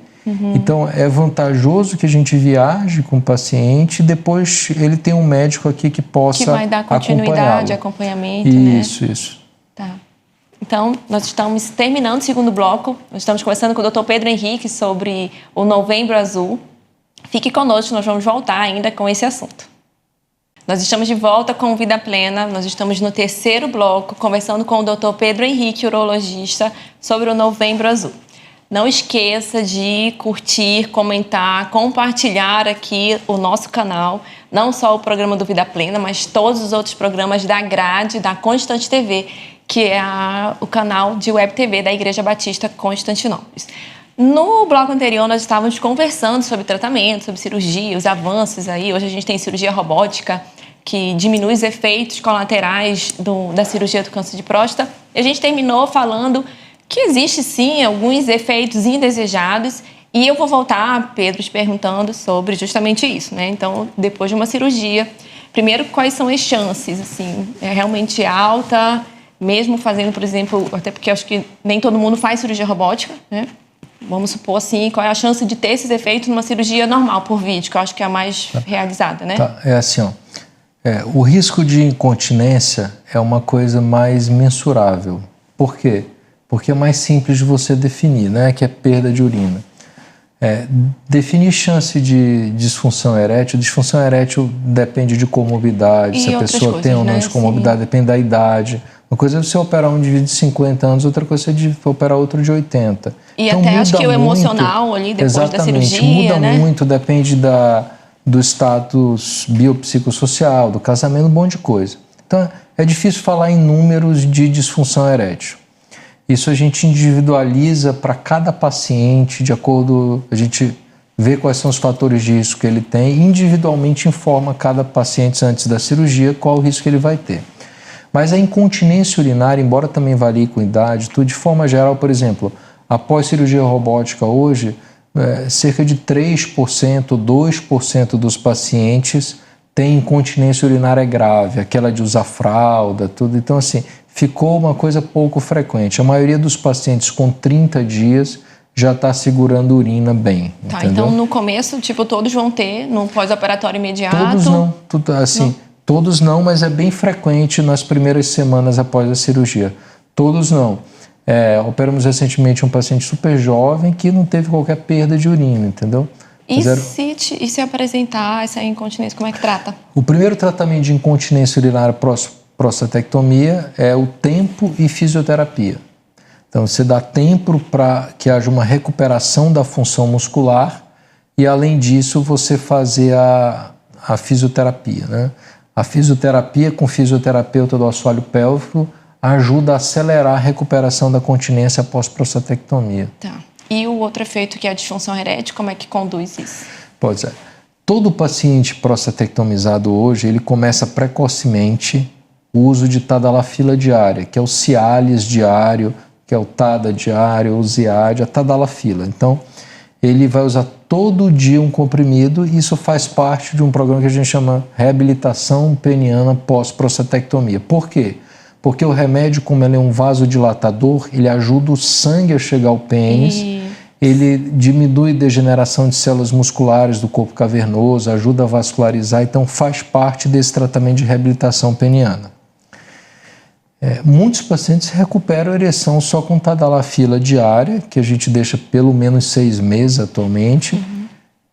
então é vantajoso que a gente viaje com o paciente e depois ele tem um médico aqui que possa que vai dar continuidade, acompanhamento, Isso. Tá. Então, nós estamos terminando o segundo bloco. Nós estamos conversando com o Dr. Pedro Henrique sobre o Novembro Azul. Fique conosco, nós vamos voltar ainda com esse assunto. Nós estamos de volta com Vida Plena, nós estamos no terceiro bloco, conversando com o Dr. Pedro Henrique, urologista, sobre o Novembro Azul. Não esqueça de curtir, comentar, compartilhar aqui o nosso canal, não só o programa do Vida Plena, mas todos os outros programas da grade da Constante TV, que é o canal de web TV da Igreja Batista Constantinópolis. No bloco anterior, nós estávamos conversando sobre tratamento, sobre cirurgia, os avanços aí. Hoje a gente tem cirurgia robótica, que diminui os efeitos colaterais da cirurgia do câncer de próstata. E a gente terminou falando que existe, sim, alguns efeitos indesejados. E eu vou voltar, Pedro, te perguntando sobre justamente isso, né? Então, depois de uma cirurgia, primeiro, quais são as chances? Assim, é realmente alta, mesmo fazendo, por exemplo, até porque eu acho que nem todo mundo faz cirurgia robótica, né? Vamos supor assim, qual é a chance de ter esses efeitos numa cirurgia normal por vídeo, que eu acho que é a mais realizada, né? É assim, o risco de incontinência é uma coisa mais mensurável. Por quê? Porque é mais simples de você definir, né? Que é perda de urina. Definir chance de disfunção erétil. Disfunção erétil depende de comorbidade, se a pessoa tem ou não de comorbidade, depende da idade. Uma coisa é você operar um indivíduo de 50 anos, outra coisa é de operar outro de 80. E então, até acho que o emocional ali, depois da cirurgia, muda muito, depende do status biopsicossocial, do casamento, um monte de coisa. Então, é difícil falar em números de disfunção erétil. Isso a gente individualiza para cada paciente, de acordo, a gente vê quais são os fatores de risco que ele tem e individualmente informa cada paciente antes da cirurgia qual o risco que ele vai ter. Mas a incontinência urinária, embora também varie com idade, tudo de forma geral, por exemplo, após cirurgia robótica hoje, cerca de 3%, 2% dos pacientes têm incontinência urinária grave, aquela de usar fralda, tudo. Então, assim, ficou uma coisa pouco frequente. A maioria dos pacientes com 30 dias já está segurando urina bem. Tá, entendeu? então no começo, todos vão ter, no pós-operatório imediato? Todos não, todos não, mas é bem frequente nas primeiras semanas após a cirurgia. Todos não. Operamos recentemente um paciente super jovem que não teve qualquer perda de urina, entendeu? E se apresentar essa incontinência, como é que trata? O primeiro tratamento de incontinência urinária prostatectomia é o tempo e fisioterapia. Então, você dá tempo para que haja uma recuperação da função muscular e, além disso, você fazer a fisioterapia, né? A fisioterapia com fisioterapeuta do assoalho pélvico ajuda a acelerar a recuperação da continência após prostatectomia. Tá. E o outro efeito, que é a disfunção erétil, como é que conduz isso? Pois é. Todo paciente prostatectomizado hoje, ele começa precocemente o uso de tadalafila diária, que é o Cialis diário, que é o Tada diário, o Ziad, a tadalafila. Então, ele vai usar todo dia um comprimido e isso faz parte de um programa que a gente chama reabilitação peniana pós-prostatectomia. Por quê? Porque o remédio, como ele é um vasodilatador, ele ajuda o sangue a chegar ao pênis, ele diminui a degeneração de células musculares do corpo cavernoso, ajuda a vascularizar, então faz parte desse tratamento de reabilitação peniana. Muitos pacientes recuperam a ereção só com tadalafila diária, que a gente deixa pelo menos 6 meses atualmente,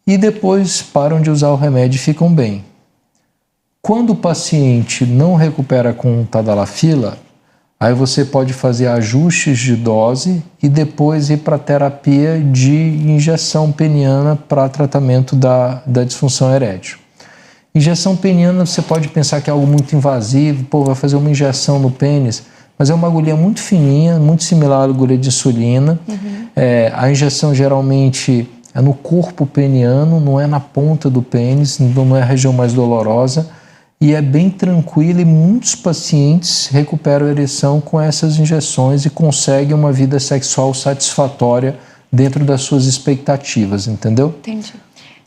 e depois param de usar o remédio e ficam bem. Quando o paciente não recupera com tadalafila, aí você pode fazer ajustes de dose e depois ir para a terapia de injeção peniana para tratamento da disfunção erétil. Injeção peniana, você pode pensar que é algo muito invasivo, vai fazer uma injeção no pênis, mas é uma agulha muito fininha, muito similar à agulha de insulina. A injeção geralmente é no corpo peniano, não é na ponta do pênis, não é a região mais dolorosa, e é bem tranquila e muitos pacientes recuperam a ereção com essas injeções e conseguem uma vida sexual satisfatória dentro das suas expectativas, entendeu? Entendi.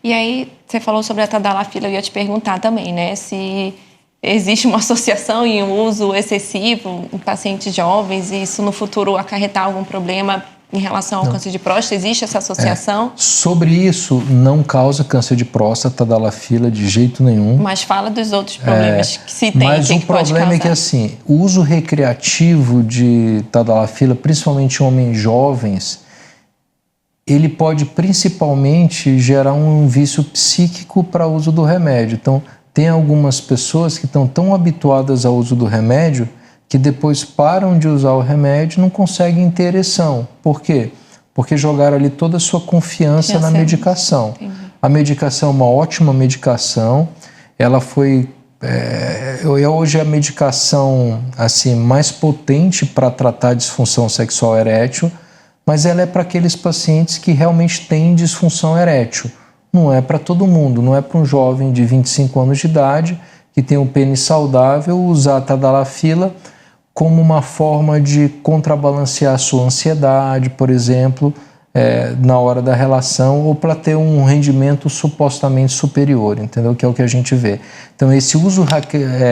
E aí, você falou sobre a tadalafila, eu ia te perguntar também, né, se existe uma associação em uso excessivo em pacientes jovens e isso no futuro acarretar algum problema em relação ao câncer de próstata? Existe essa associação? Sobre isso, não causa câncer de próstata, tadalafila, de jeito nenhum. Mas fala dos outros problemas que se tem, mas que o pode problema causar. é que, assim, o uso recreativo de tadalafila, principalmente em homens jovens, ele pode principalmente gerar um vício psíquico para o uso do remédio. Então, tem algumas pessoas que estão tão habituadas ao uso do remédio que depois param de usar o remédio e não conseguem ter ereção. Por quê? Porque jogaram ali toda a sua confiança na medicação. Entendi. A medicação é uma ótima medicação. Ela foi... hoje é a medicação assim, mais potente para tratar a disfunção sexual erétil, mas ela é para aqueles pacientes que realmente têm disfunção erétil. Não é para todo mundo, não é para um jovem de 25 anos de idade que tem um pênis saudável usar a tadalafila como uma forma de contrabalancear a sua ansiedade, por exemplo, na hora da relação, ou para ter um rendimento supostamente superior, entendeu? Que é o que a gente vê. Então, esse uso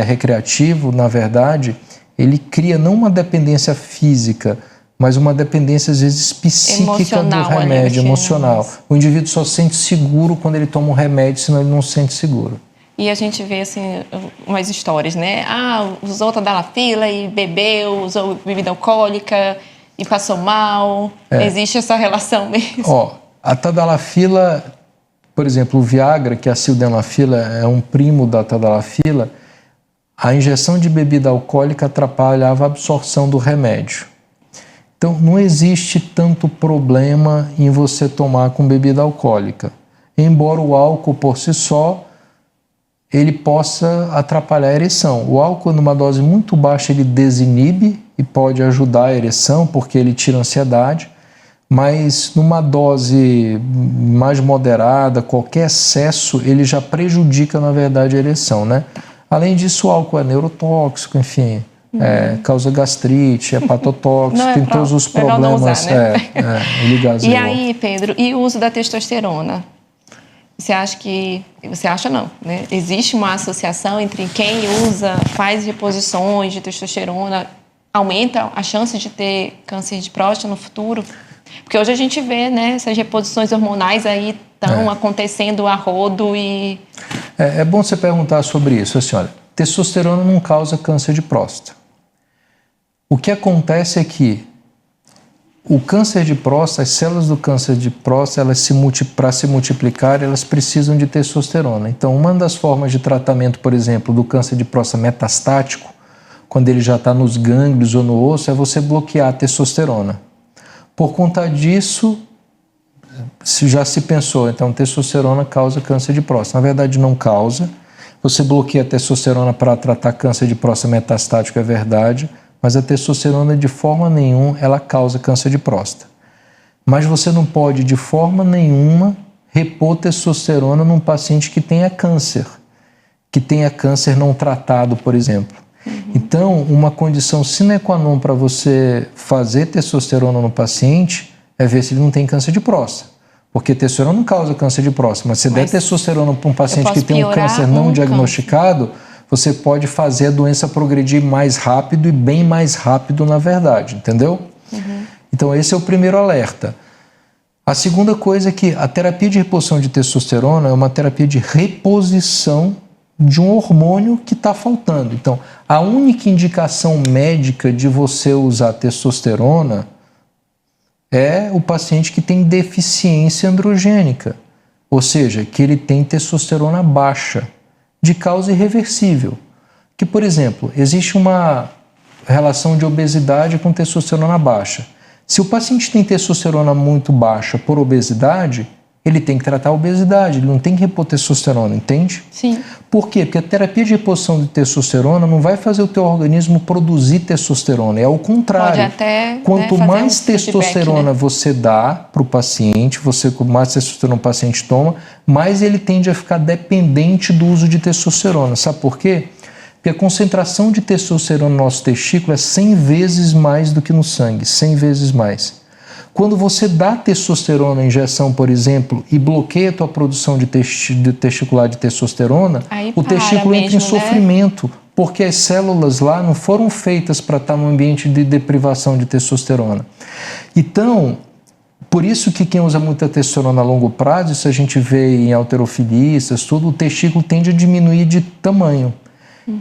recreativo, na verdade, ele cria não uma dependência física, mas uma dependência, às vezes, psíquica do remédio, emocional. O indivíduo só se sente seguro quando ele toma um remédio, senão ele não se sente seguro. E a gente vê, assim, umas histórias, né? Usou tadalafila e bebeu, usou bebida alcoólica e passou mal. Existe essa relação mesmo? A tadalafila, por exemplo, o Viagra, que é a sildenafila, é um primo da tadalafila, a injeção de bebida alcoólica atrapalhava a absorção do remédio. Então, não existe tanto problema em você tomar com bebida alcoólica. Embora o álcool por si só, ele possa atrapalhar a ereção. O álcool, numa dose muito baixa, ele desinibe e pode ajudar a ereção, porque ele tira a ansiedade. Mas numa dose mais moderada, qualquer excesso, ele já prejudica, na verdade, a ereção, né? Além disso, o álcool é neurotóxico, enfim, causa gastrite, hepatotóxico, tem todos os problemas usar, né? ligados. E aí, Pedro, e o uso da testosterona? Você acha que... Você acha não, né? Existe uma associação entre quem usa, faz reposições de testosterona, aumenta a chance de ter câncer de próstata no futuro? Porque hoje a gente vê, né, essas reposições hormonais aí estão acontecendo a rodo e... É bom você perguntar sobre isso. Assim, olha, testosterona não causa câncer de próstata. O que acontece é que o câncer de próstata, as células do câncer de próstata, para se multiplicar, elas precisam de testosterona. Então, uma das formas de tratamento, por exemplo, do câncer de próstata metastático, quando ele já está nos gânglios ou no osso, é você bloquear a testosterona. Por conta disso, já se pensou, então testosterona causa câncer de próstata. Na verdade, não causa. Você bloqueia a testosterona para tratar câncer de próstata metastático, é verdade, mas a testosterona, de forma nenhuma, ela causa câncer de próstata. Mas você não pode, de forma nenhuma, repor testosterona num paciente que tenha câncer não tratado, por exemplo. Então, uma condição sine qua non para você fazer testosterona no paciente é ver se ele não tem câncer de próstata. Porque testosterona não causa câncer de próstata, mas se der testosterona para um paciente que tem um câncer não diagnosticado, você pode fazer a doença progredir mais rápido e bem mais rápido, na verdade, entendeu? Então, esse é o primeiro alerta. A segunda coisa é que a terapia de reposição de testosterona é uma terapia de reposição de um hormônio que está faltando. Então, a única indicação médica de você usar testosterona é o paciente que tem deficiência androgênica, ou seja, que ele tem testosterona baixa, de causa irreversível. Que, por exemplo, existe uma relação de obesidade com testosterona baixa. Se o paciente tem testosterona muito baixa por obesidade, ele tem que tratar a obesidade, ele não tem que repor testosterona, entende? Sim. Por quê? Porque a terapia de reposição de testosterona não vai fazer o teu organismo produzir testosterona, é o contrário. Pode até, quanto fazer mais testosterona feedback, né? você dá para o paciente, mais testosterona o paciente toma, mais ele tende a ficar dependente do uso de testosterona. Sabe por quê? Porque a concentração de testosterona no nosso testículo é 100 vezes mais do que no sangue, 100 vezes mais. Quando você dá testosterona na injeção, por exemplo, e bloqueia a tua produção de testicular de testosterona, o testículo entra em sofrimento, porque as células lá não foram feitas para estar num ambiente de deprivação de testosterona. Então, por isso que quem usa muita testosterona a longo prazo, isso a gente vê em halterofilistas, tudo, o testículo tende a diminuir de tamanho.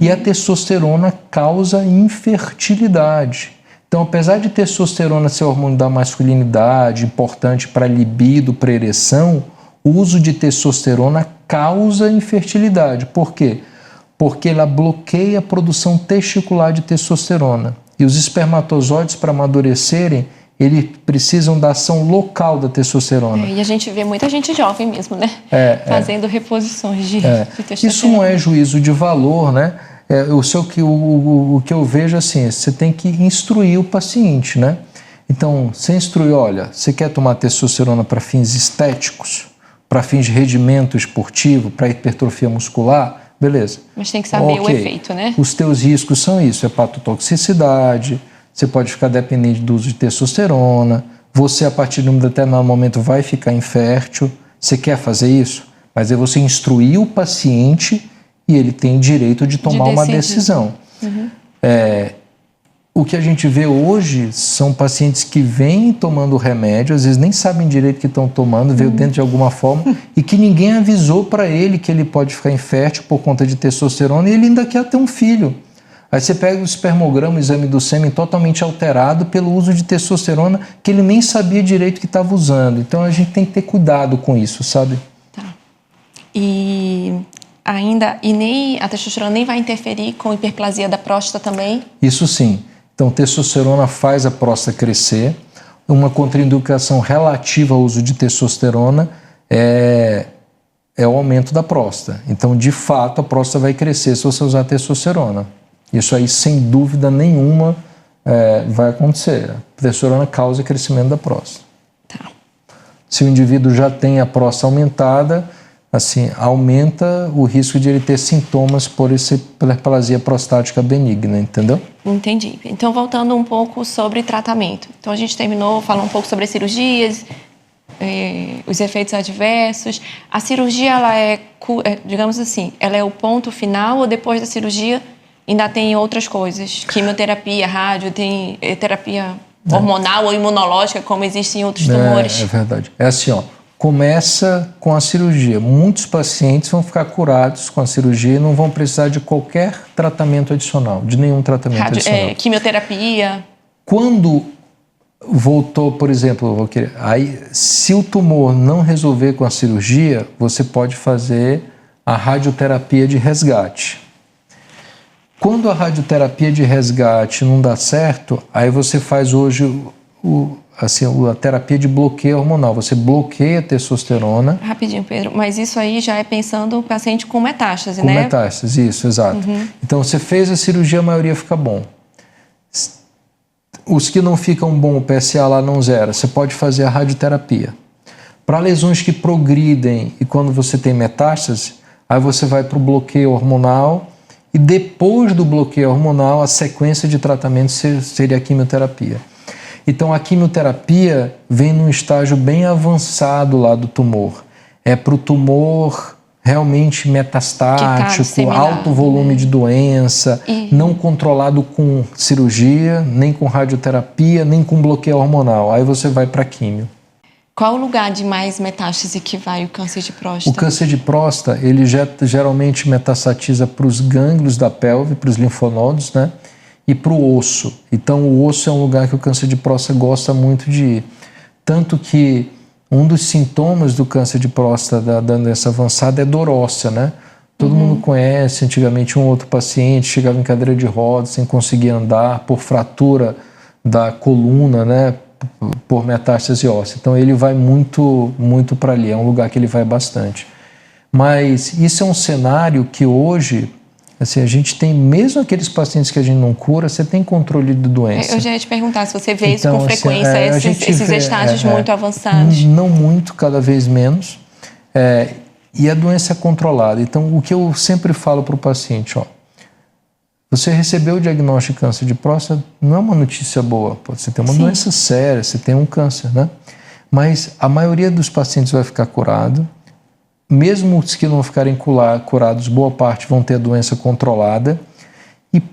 E a testosterona causa infertilidade. Então, apesar de testosterona ser o hormônio da masculinidade, importante para libido, para ereção, o uso de testosterona causa infertilidade. Por quê? Porque ela bloqueia a produção testicular de testosterona. E os espermatozoides, para amadurecerem, eles precisam da ação local da testosterona. E a gente vê muita gente jovem mesmo, né? Fazendo reposições de testosterona. Isso não é juízo de valor, né? O que eu vejo assim, você tem que instruir o paciente, né? Então, você instrui, olha, você quer tomar testosterona para fins estéticos, para fins de rendimento esportivo, para hipertrofia muscular, beleza. Mas tem que saber o efeito, né? Os teus riscos são isso, hepatotoxicidade, você pode ficar dependente do uso de testosterona, você a partir de um determinado momento vai ficar infértil, você quer fazer isso? Mas é você instruir o paciente e ele tem direito de tomar uma decisão. O que a gente vê hoje são pacientes que vêm tomando remédio, às vezes nem sabem direito que estão tomando, veio dentro de alguma forma, e que ninguém avisou para ele que ele pode ficar infértil por conta de testosterona, e ele ainda quer ter um filho. Aí você pega o espermograma, o exame do sêmen totalmente alterado pelo uso de testosterona que ele nem sabia direito que estava usando. Então a gente tem que ter cuidado com isso, sabe? Tá. E nem a testosterona nem vai interferir com hiperplasia da próstata também? Isso sim. Então testosterona faz a próstata crescer. Uma contraindicação relativa ao uso de testosterona é o aumento da próstata. Então, de fato, a próstata vai crescer se você usar testosterona. Isso aí, sem dúvida nenhuma, vai acontecer. A testosterona causa crescimento da próstata. Tá. Se o indivíduo já tem a próstata aumentada, assim, aumenta o risco de ele ter sintomas por hiperplasia prostática benigna, entendeu? Entendi. Então, voltando um pouco sobre tratamento. Então, a gente terminou falando um pouco sobre as cirurgias, os efeitos adversos. A cirurgia, ela digamos assim, ela é o ponto final ou depois da cirurgia ainda tem outras coisas? Quimioterapia, rádio, tem terapia hormonal ou imunológica, como existe em outros tumores? É verdade. É assim, ó. Começa com a cirurgia. Muitos pacientes vão ficar curados com a cirurgia e não vão precisar de qualquer tratamento adicional, de nenhum tratamento adicional. Quimioterapia. Quando voltou, por exemplo, aí, se o tumor não resolver com a cirurgia, você pode fazer a radioterapia de resgate. Quando a radioterapia de resgate não dá certo, aí você faz hoje a terapia de bloqueio hormonal. Você bloqueia a testosterona. Rapidinho, Pedro, mas isso aí já é pensando o paciente com metástase, né? Com metástase, isso, exato. Uhum. Então, você fez a cirurgia, a maioria fica bom. Os que não ficam bom, o PSA lá não zera, você pode fazer a radioterapia. Para lesões que progridem e quando você tem metástase, aí você vai para o bloqueio hormonal e depois do bloqueio hormonal, a sequência de tratamento seria a quimioterapia. Então, a quimioterapia vem num estágio bem avançado lá do tumor. É para o tumor realmente metastático, alto volume de doença, não controlado com cirurgia, nem com radioterapia, nem com bloqueio hormonal. Aí você vai para químio. Qual o lugar de mais metástase que vai o câncer de próstata? O câncer de próstata, ele geralmente metastatiza para os gânglios da pelve, para os linfonodos, né? E para o osso. Então, o osso é um lugar que o câncer de próstata gosta muito de ir. Tanto que um dos sintomas do câncer de próstata da doença avançada é dor óssea, né? Todo mundo conhece, antigamente um outro paciente chegava em cadeira de rodas sem conseguir andar por fratura da coluna, né? Por metástase óssea. Então ele vai muito para ali, é um lugar que ele vai bastante. Mas isso é um cenário que hoje, assim, a gente tem, mesmo aqueles pacientes que a gente não cura, você tem controle de doença. Eu já ia te perguntar se você vê isso com frequência, esses estágios muito avançados. Não muito, cada vez menos. E a doença é controlada. Então, o que eu sempre falo para o paciente, ó, você recebeu o diagnóstico de câncer de próstata, não é uma notícia boa. Você tem uma doença séria, você tem um câncer, né? Mas a maioria dos pacientes vai ficar curado. Mesmo os que não ficarem curados, boa parte vão ter a doença controlada. E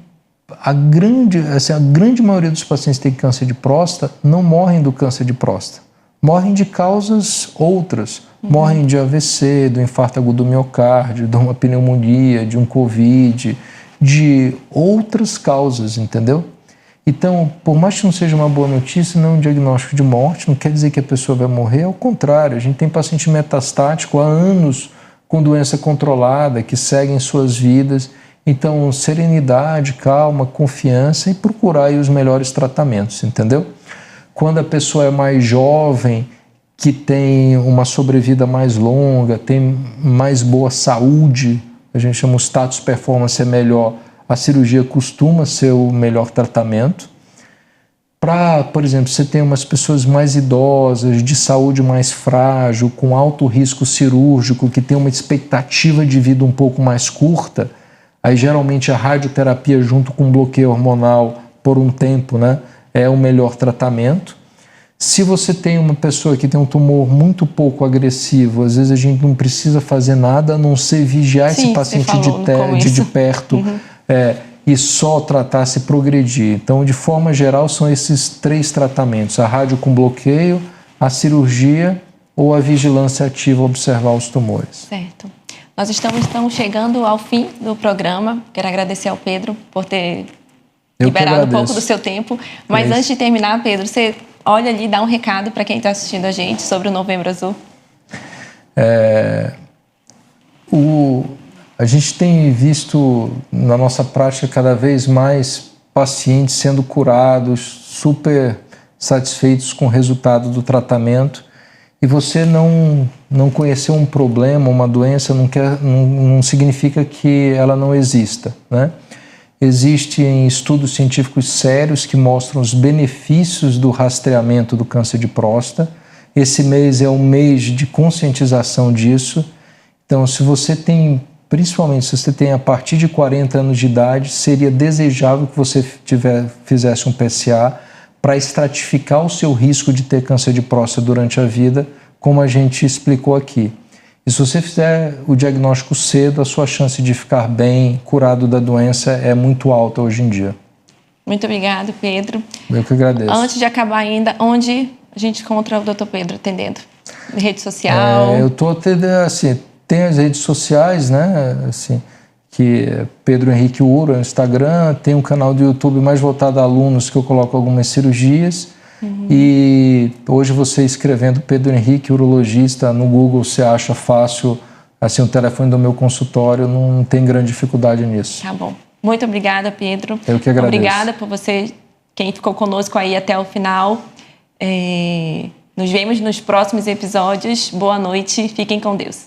a grande maioria dos pacientes que têm câncer de próstata não morrem do câncer de próstata. Morrem de causas outras. Morrem de AVC, do infarto agudo do miocárdio, de uma pneumonia, de um COVID, de outras causas, entendeu? Então, por mais que não seja uma boa notícia, não é um diagnóstico de morte, não quer dizer que a pessoa vai morrer, ao contrário, a gente tem paciente metastático há anos com doença controlada, que seguem suas vidas. Então, serenidade, calma, confiança e procurar aí os melhores tratamentos, entendeu? Quando a pessoa é mais jovem, que tem uma sobrevida mais longa, tem mais boa saúde, a gente chama o status performance é melhor, a cirurgia costuma ser o melhor tratamento. Por exemplo, você tem umas pessoas mais idosas, de saúde mais frágil, com alto risco cirúrgico, que tem uma expectativa de vida um pouco mais curta, aí geralmente a radioterapia junto com bloqueio hormonal por um tempo, né, é o melhor tratamento. Se você tem uma pessoa que tem um tumor muito pouco agressivo, às vezes a gente não precisa fazer nada a não ser vigiar esse paciente de perto e só tratar se progredir. Então, de forma geral, são esses 3 tratamentos: a rádio com bloqueio, a cirurgia ou a vigilância ativa, observar os tumores. Certo. nós estamos chegando ao fim do programa. Quero agradecer ao Pedro por ter liberado um pouco do seu tempo. Mas antes de terminar, Pedro, você olha ali e dá um recado para quem está assistindo a gente sobre o Novembro Azul. A gente tem visto na nossa prática cada vez mais pacientes sendo curados, super satisfeitos com o resultado do tratamento. E você não conhecer um problema, uma doença, não significa que ela não exista, né? Existem estudos científicos sérios que mostram os benefícios do rastreamento do câncer de próstata. Esse mês é um mês de conscientização disso. Então, se você tem, principalmente se você tem a partir de 40 anos de idade, seria desejável que você fizesse um PSA para estratificar o seu risco de ter câncer de próstata durante a vida, como a gente explicou aqui. E se você fizer o diagnóstico cedo, a sua chance de ficar bem, curado da doença, é muito alta hoje em dia. Muito obrigado, Pedro. Eu que agradeço. Antes de acabar ainda, onde a gente encontra o Dr. Pedro atendendo? Rede social? Eu estou atendendo, assim, tem as redes sociais, né, assim, que é Pedro Henrique Uro, no Instagram, tem um canal do YouTube mais voltado a alunos que eu coloco algumas cirurgias. E hoje você escrevendo Pedro Henrique, urologista, no Google você acha fácil, assim, o telefone do meu consultório, não tem grande dificuldade nisso. Tá bom. Muito obrigada, Pedro. Eu que agradeço. Obrigada por você, quem ficou conosco aí até o final. Nos vemos nos próximos episódios. Boa noite, fiquem com Deus.